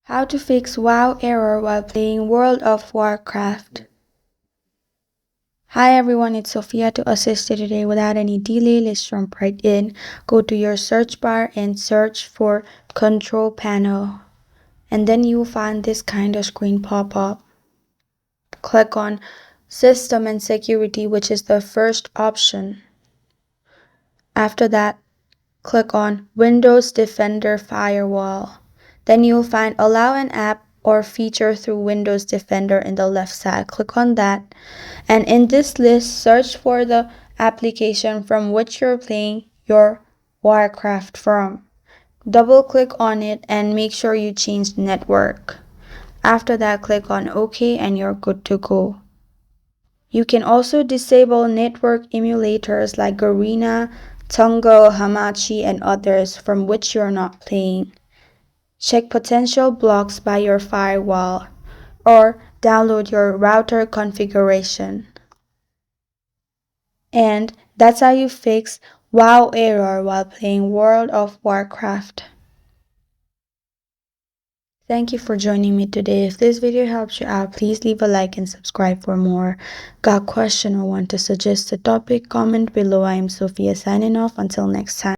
How to fix WoW error while playing World of Warcraft. Hi everyone, it's Sophia to assist you today. Without any delay, let's jump right in. Go to your search bar and search for Control Panel. And then you'll find this kind of screen pop up. Click on System and Security, which is the first option. After that, click on Windows Defender Firewall. Then you'll find Allow an app or feature through Windows Defender in the left side. Click on that. And in this list, search for the application from which you're playing your Warcraft from. Double click on it and make sure you change network. After that, click on OK and you're good to go. You can also disable network emulators like Garena, Tungo, Hamachi, and others from which you're not playing. Check potential blocks by your firewall or download your router configuration. And that's how you fix WoW error while playing World of Warcraft. Thank you for joining me today. If this video helps you out, please leave a like and subscribe for more. Got a question or want to suggest a topic? Comment below. I am Sophia signing off. Until next time.